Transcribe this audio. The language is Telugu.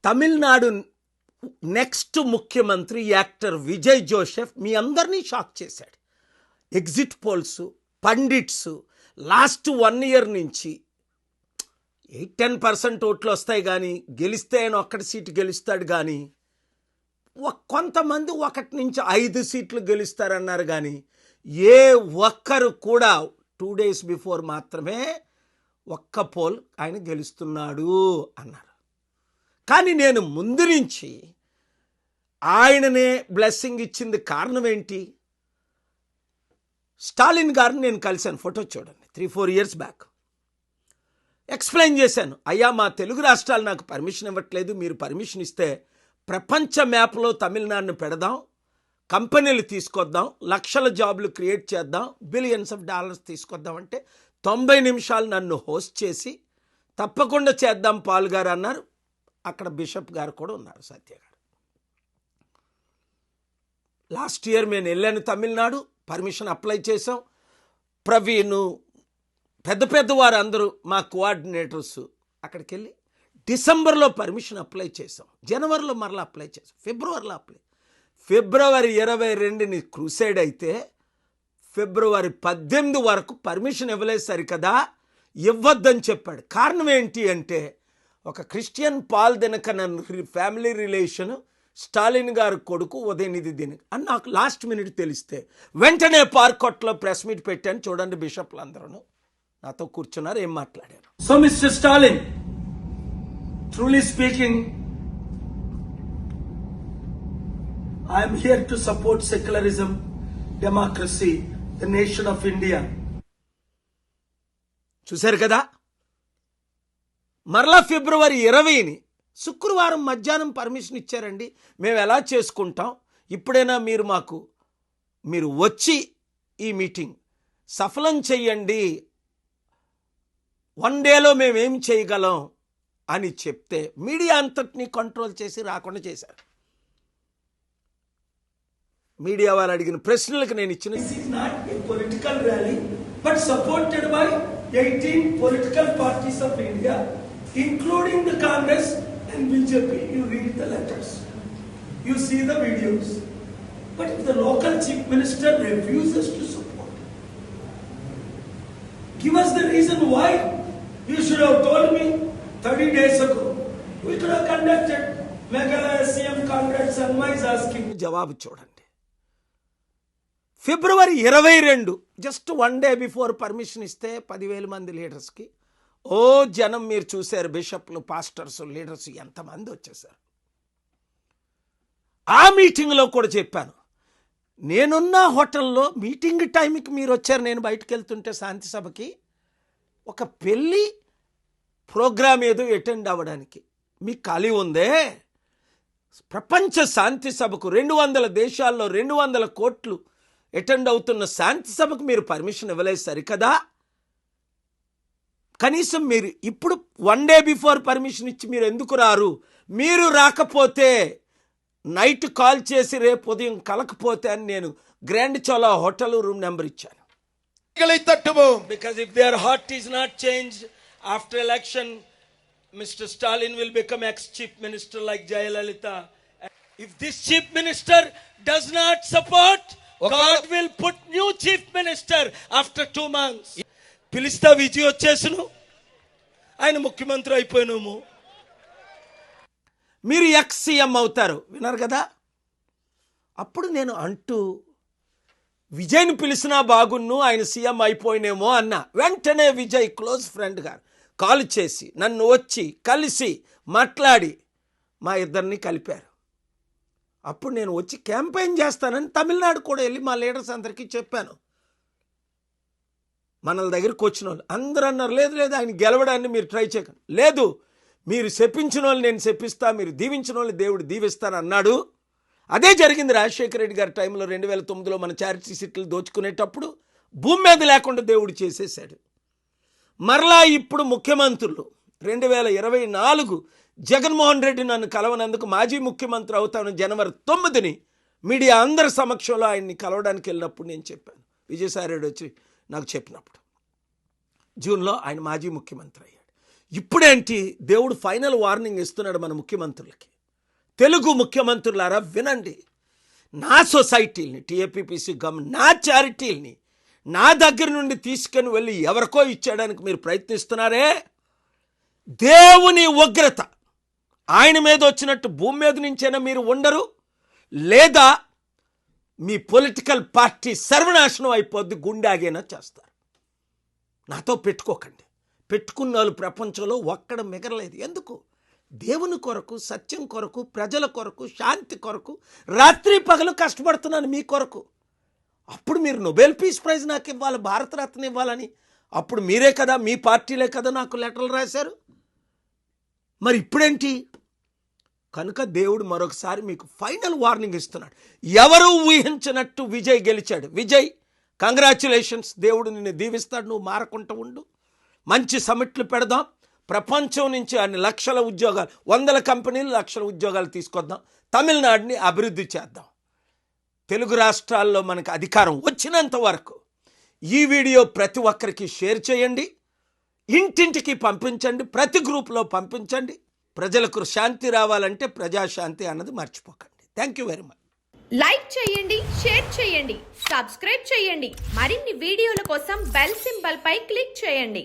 తమిళనాడు నెక్స్ట్ ముఖ్యమంత్రి యాక్టర్ విజయ్ జోసెఫ్ మీ అందరినీ షాక్ చేశాడు. Exit polls, pundits last 1 year నుంచి 8-10% ఓట్లు వస్తాయి కానీ గెలిస్తే ఆయన ఒక్కటి సీటు గెలుస్తాడు కానీ కొంతమంది 1 నుంచి 5 సీట్లు గెలుస్తారన్నారు కానీ ఏ ఒక్కరు కూడా 2 days బిఫోర్ మాత్రమే ఒక్క పోల్ ఆయన గెలుస్తున్నాడు అన్నారు. కానీ నేను ముందు నుంచి ఆయననే బ్లెస్సింగ్ ఇచ్చింది కారణం ఏంటి? స్టాలిన్ గారిని నేను కలిశాను, ఫోటో చూడండి, 3-4 years బ్యాక్. ఎక్స్ప్లెయిన్ చేశాను, అయ్యా మా తెలుగు రాష్ట్రాలు నాకు పర్మిషన్ ఇవ్వట్లేదు, మీరు పర్మిషన్ ఇస్తే ప్రపంచ మ్యాప్లో తమిళనాడును పెడదాం, కంపెనీలు తీసుకొద్దాం, లక్షల జాబ్లు క్రియేట్ చేద్దాం, బిలియన్స్ ఆఫ్ డాలర్స్ తీసుకొద్దాం అంటే 90 నిమిషాలు నన్ను హోస్ట్ చేసి తప్పకుండా చేద్దాం పాల్ గారు అన్నారు. అక్కడ బిషప్ గారు కూడా ఉన్నారు, సత్య గారు. లాస్ట్ ఇయర్ నేను వెళ్ళాను తమిళనాడు, పర్మిషన్ అప్లై చేసాం. ప్రవీణ్, పెద్ద వారు అందరూ మా కోఆర్డినేటర్స్ అక్కడికి వెళ్ళి డిసెంబర్లో పర్మిషన్ అప్లై చేసాం, జనవరిలో మరలా అప్లై చేసాం, ఫిబ్రవరిలో ఫిబ్రవరి 22ని క్రూసైడ్ అయితే ఫిబ్రవరి 18 వరకు పర్మిషన్ ఇవ్వలేదు. సరికదా ఇవ్వద్దని చెప్పాడు. కారణం ఏంటి అంటే ఒక Christian Paul Dhinakaran family relation, Stalin గారు కొడుకు ఉదయనిధి దినకరన్ అని నాకు లాస్ట్ మినిట్ తెలిస్తే వెంటనే పార్కొట్లో ప్రెస్ మీట్ పెట్టాను. చూడండి, బిషప్లు అందరూ నాతో కూర్చున్నారు, ఏం మాట్లాడారు. So mister Stalin, truly speaking, I'm here to support secularism, democracy, the nation of India. చూశారు కదా. మరలా ఫిబ్రవరి 20ని శుక్రవారం మధ్యాహ్నం పర్మిషన్ ఇచ్చారండి. మేము ఎలా చేసుకుంటాం, ఇప్పుడైనా మీరు వచ్చి ఈ మీటింగ్ సఫలం చెయ్యండి, 1 dayలో మేమేం చేయగలం అని చెప్తే మీడియా అంతటినీ కంట్రోల్ చేసి రాకుండా చేశారు. మీడియా వారు అడిగిన ప్రశ్నలకు నేను ఇచ్చిన political rally but supported by 18 political parties of India including the Congress and BJP. You read the letters, you see the videos. But if the local chief minister refuses to support, give us the reason why. You should have told me 30 days ago. We could have conducted Meghalaya CM Congress and my asking. జవాబు చూడండి. ఫిబ్రవరి 22 జస్ట్ 1 day బిఫోర్ పర్మిషన్ ఇస్తే 10,000 మంది లీడర్స్కి జనం మీరు చూశారు, బిషప్లు, పాస్టర్స్, లీడర్స్ ఎంతమంది వచ్చేసారు. ఆ మీటింగ్లో కూడా చెప్పాను, నేనున్న హోటల్లో మీటింగ్ టైంకి మీరు వచ్చారు. నేను బయటకు వెళ్తుంటే శాంతి సభకి ఒక పెళ్ళి ప్రోగ్రామ్ ఏదో అటెండ్ అవ్వడానికి మీకు ఖాళీ ఉందే? ప్రపంచ శాంతి సభకు 200 దేశాల్లో 200 కోట్లు అటెండ్ అవుతున్న శాంతి సభకు మీరు పర్మిషన్ ఇవ్వలేదు సరికదా. కనీసం మీరు ఇప్పుడు 1 day బిఫోర్ పర్మిషన్ ఇచ్చి మీరు ఎందుకు రారు? మీరు రాకపోతే నైట్ కాల్ చేసి రేపు ఉదయం కలకపోతే అని నేను grand Chola hotel room number ఇచ్చాను. Because if there heart is not changed after election, mister Stalin will become ex chief minister like Jayalalithaa. If this chief minister does not support, god will put new chief minister after 2 months. పిలిస్తా విజయ్ వచ్చేసును, ఆయన ముఖ్యమంత్రి అయిపోయినాము, మీరు ఎక్స్ సీఎం అవుతారు. విన్నారు కదా. అప్పుడు నేను అంటూ విజయ్ని పిలిచినా బాగున్ను, ఆయన సీఎం అయిపోయినేమో అన్నా. వెంటనే విజయ్ క్లోజ్ ఫ్రెండ్ గారు కాల్ చేసి నన్ను వచ్చి కలిసి మాట్లాడి మా ఇద్దరిని కలిపారు. అప్పుడు నేను వచ్చి క్యాంపెయిన్ చేస్తానని తమిళనాడు కూడా వెళ్ళి మా లీడర్స్ అందరికీ చెప్పాను. మనల దగ్గరికి వచ్చిన వాళ్ళు అందరూ అన్నారు, లేదు ఆయన గెలవడాన్ని మీరు ట్రై చేయకండి, లేదు మీరు శపించిన వాళ్ళు నేను శపిస్తా, మీరు దీవించిన వాళ్ళు దేవుడు దీవిస్తాను అన్నాడు. అదే జరిగింది రాజశేఖర రెడ్డి గారి టైంలో 2009లో మన చారిటీ సీట్లు దోచుకునేటప్పుడు భూమి మీద లేకుండా దేవుడు చేసేసాడు. మరలా ఇప్పుడు ముఖ్యమంత్రులు 2024 జగన్మోహన్ రెడ్డి నన్ను కలవనందుకు మాజీ ముఖ్యమంత్రి అవుతాను జనవరి 9ని మీడియా అందరి సమక్షంలో ఆయన్ని కలవడానికి వెళ్ళినప్పుడు నేను చెప్పాను. విజయసాయి రెడ్డి వచ్చి నాకు చెప్పినప్పుడు జూన్లో ఆయన మాజీ ముఖ్యమంత్రి అయ్యాడు. ఇప్పుడేంటి దేవుడు ఫైనల్ వార్నింగ్ ఇస్తున్నాడు మన ముఖ్యమంత్రులకి. తెలుగు ముఖ్యమంత్రులారా వినండి, నా సొసైటీని టీఏపీపీసీ నా చారిటీల్ని నా దగ్గర నుండి తీసుకొని వెళ్ళి ఎవరికో ఇచ్చేయడానికి మీరు ప్రయత్నిస్తున్నారే, దేవుని ఉగ్రత ఆయన మీద వచ్చినట్టు భూమి మీద నుంచైనా మీరు ఉండరు, లేదా మీ పొలిటికల్ పార్టీ సర్వనాశనం అయిపోద్ది, గుండాగైనా చేస్తారు. నాతో పెట్టుకోకండి. పెట్టుకున్న వాళ్ళు ప్రపంచంలో ఒక్కడ మిగరలేదు. ఎందుకు? దేవుని కొరకు, సత్యం కొరకు, ప్రజల కొరకు, శాంతి కొరకు రాత్రి పగలు కష్టపడుతున్నాను మీ కొరకు. అప్పుడు మీరు నోబెల్ పీస్ ప్రైజ్ నాకు ఇవ్వాలి, భారతరత్న ఇవ్వాలని అప్పుడు మీరే కదా, మీ పార్టీలే కదా నాకు లెటర్లు రాశారు. మరి ఇప్పుడేంటి? కనుక దేవుడు మరొకసారి మీకు ఫైనల్ వార్నింగ్ ఇస్తున్నాడు. ఎవరు ఊహించినట్టు విజయ్ గెలిచాడు. విజయ్, కంగ్రాచ్యులేషన్స్, దేవుడు నిన్ను దీవిస్తాడు, నువ్వు మారకుండా ఉండు. మంచి సమిట్లు పెడదాం, ప్రపంచం నుంచి అన్ని లక్షల ఉద్యోగాలు, 100 కంపెనీలు, లక్షల ఉద్యోగాలు తీసుకొద్దాం, తమిళనాడుని అభివృద్ధి చేద్దాం. తెలుగు రాష్ట్రాల్లో మనకు అధికారం వచ్చినంత వరకు ఈ వీడియో ప్రతి ఒక్కరికి షేర్ చేయండి, ఇంటింటికి పంపించండి, ప్రతి గ్రూప్లో పంపించండి. ప్రజలకు శాంతి రావాలంటే ప్రజాశాంతి అన్నది మర్చిపోకండి. Thank you very much. Like చేయండి, షేర్ చేయండి, సబ్స్క్రైబ్ చేయండి. మరిన్ని వీడియోల కోసం బెల్ సింబల్ పై క్లిక్ చేయండి.